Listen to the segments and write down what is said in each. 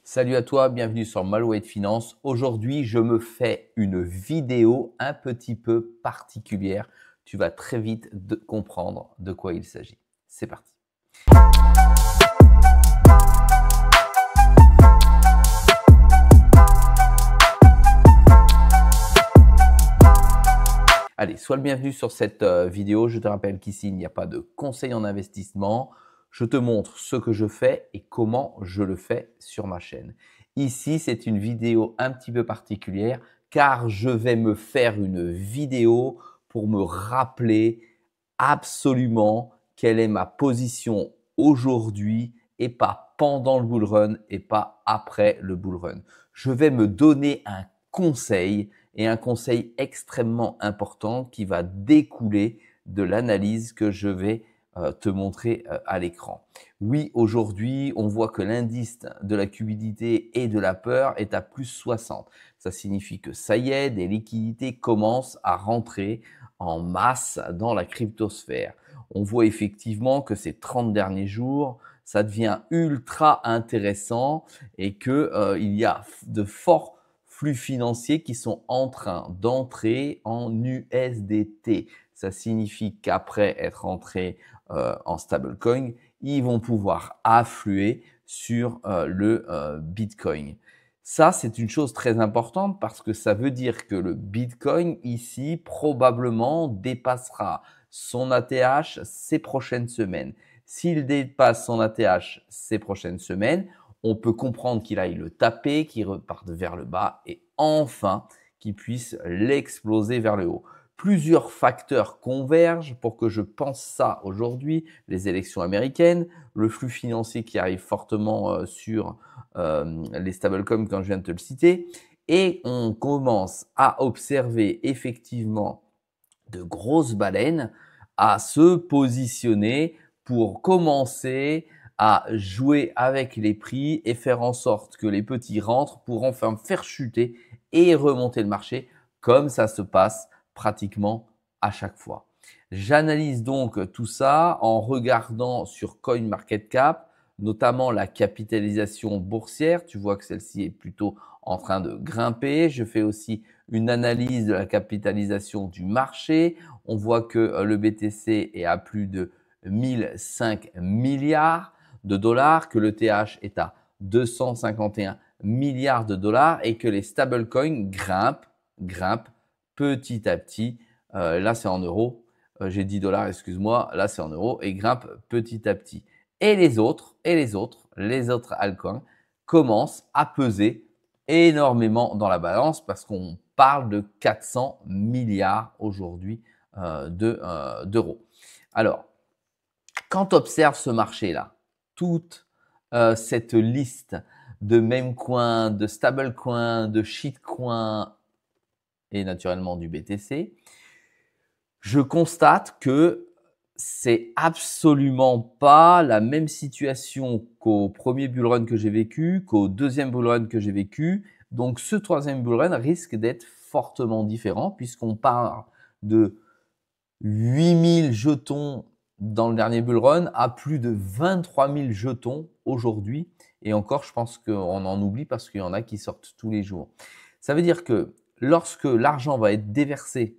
Salut à toi, bienvenue sur Malouette Finance. Aujourd'hui, je me fais une vidéo un petit peu particulière. Tu vas très vite comprendre de quoi il s'agit. C'est parti. Allez, sois le bienvenu sur cette vidéo. Je te rappelle qu'ici, il n'y a pas de conseil en investissement. Je te montre ce que je fais et comment je le fais sur ma chaîne. Ici, c'est une vidéo un petit peu particulière car je vais me faire une vidéo pour me rappeler absolument quelle est ma position aujourd'hui et pas pendant le bull run et pas après le bull run. Je vais me donner un conseil et un conseil extrêmement important qui va découler de l'analyse que je vais te montrer à l'écran. Oui, aujourd'hui, on voit que l'indice de la cupidité et de la peur est à plus 60. Ça signifie que ça y est, des liquidités commencent à rentrer en masse dans la cryptosphère. On voit effectivement que ces 30 derniers jours, ça devient ultra intéressant et qu'il y a de forts flux financiers qui sont en train d'entrer en USDT. Ça signifie qu'après être entrés en stablecoin, ils vont pouvoir affluer sur le Bitcoin. Ça, c'est une chose très importante parce que ça veut dire que le Bitcoin ici probablement dépassera son ATH ces prochaines semaines. S'il dépasse son ATH ces prochaines semaines, on peut comprendre qu'il aille le taper, qu'il reparte vers le bas et enfin qu'il puisse l'exploser vers le haut. Plusieurs facteurs convergent pour que je pense ça aujourd'hui. Les élections américaines, le flux financier qui arrive fortement sur les stablecoins quand je viens de te le citer. Et on commence à observer effectivement de grosses baleines à se positionner pour commencer à jouer avec les prix et faire en sorte que les petits rentrent pour enfin faire chuter et remonter le marché comme ça se passe pratiquement à chaque fois. J'analyse donc tout ça en regardant sur CoinMarketCap, notamment la capitalisation boursière. Tu vois que celle-ci est plutôt en train de grimper. Je fais aussi une analyse de la capitalisation du marché. On voit que le BTC est à plus de 1005 milliards de dollars, que le TH est à 251 milliards de dollars et que les stablecoins grimpent petit à petit. Là, c'est en euros. J'ai 10 dollars, excuse-moi. Là, c'est en euros et grimpent petit à petit. Et les autres altcoins commencent à peser énormément dans la balance parce qu'on parle de 400 milliards aujourd'hui d'euros. Alors, quand tu observes ce marché-là, toute cette liste de meme coins, de stablecoins, de shitcoins et naturellement du BTC, je constate que c'est absolument pas la même situation qu'au premier bull run que j'ai vécu, qu'au deuxième bull run que j'ai vécu. Donc, ce troisième bull run risque d'être fortement différent puisqu'on parle de 8000 jetons dans le dernier bull run à plus de 23 000 jetons aujourd'hui. Et encore, je pense qu'on en oublie parce qu'il y en a qui sortent tous les jours. Ça veut dire que lorsque l'argent va être déversé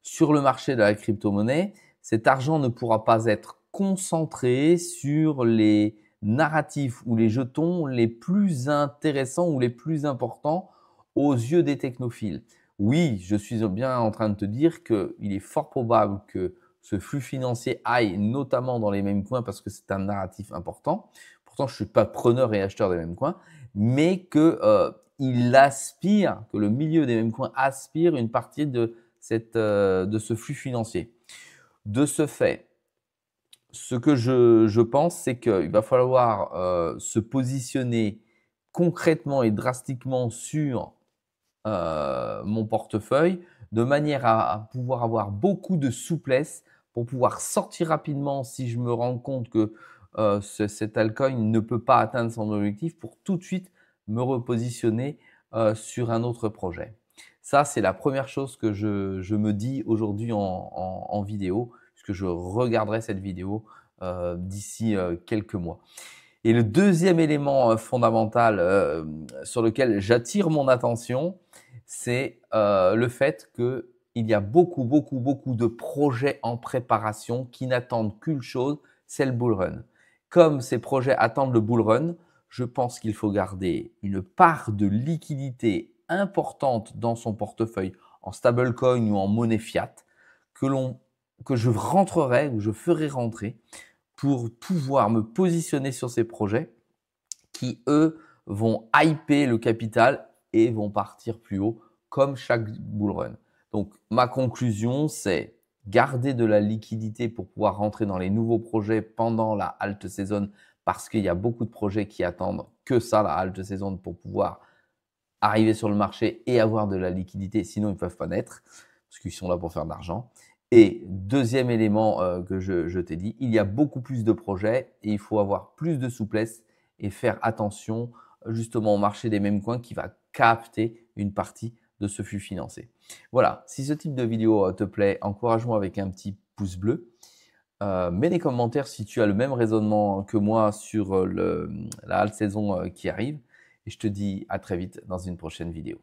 sur le marché de la crypto-monnaie, cet argent ne pourra pas être concentré sur les narratifs ou les jetons les plus intéressants ou les plus importants aux yeux des technophiles. Oui, je suis bien en train de te dire qu'il est fort probable que ce flux financier aille notamment dans les mêmes coins parce que c'est un narratif important. Pourtant, je ne suis pas preneur et acheteur des mêmes coins, mais qu'il aspire, que le milieu des mêmes coins aspire une partie de ce flux financier. De ce fait, ce que je pense, c'est qu'il va falloir se positionner concrètement et drastiquement sur mon portefeuille de manière à pouvoir avoir beaucoup de souplesse pour pouvoir sortir rapidement si je me rends compte que cet altcoin ne peut pas atteindre son objectif pour tout de suite me repositionner sur un autre projet. Ça, c'est la première chose que je me dis aujourd'hui en vidéo, puisque je regarderai cette vidéo d'ici quelques mois. Et le deuxième élément fondamental sur lequel j'attire mon attention, c'est le fait qu'il y a beaucoup de projets en préparation qui n'attendent qu'une chose, c'est le bull run. Comme ces projets attendent le bull run, je pense qu'il faut garder une part de liquidité importante dans son portefeuille en stablecoin ou en monnaie fiat que je rentrerai ou je ferai rentrer pour pouvoir me positionner sur ces projets qui, eux, vont hyper le capital et vont partir plus haut comme chaque bull run. Donc, ma conclusion, c'est garder de la liquidité pour pouvoir rentrer dans les nouveaux projets pendant la halte saison parce qu'il y a beaucoup de projets qui attendent que ça, la halte saison, pour pouvoir arriver sur le marché et avoir de la liquidité. Sinon, ils ne peuvent pas naître parce qu'ils sont là pour faire de l'argent. Et deuxième élément que je t'ai dit, il y a beaucoup plus de projets et il faut avoir plus de souplesse et faire attention justement au marché des mêmes coins qui va capter une partie de ce flux financier. Voilà, si ce type de vidéo te plaît, encourage-moi avec un petit pouce bleu. Mets des commentaires si tu as le même raisonnement que moi sur la halte saison qui arrive. Et je te dis à très vite dans une prochaine vidéo.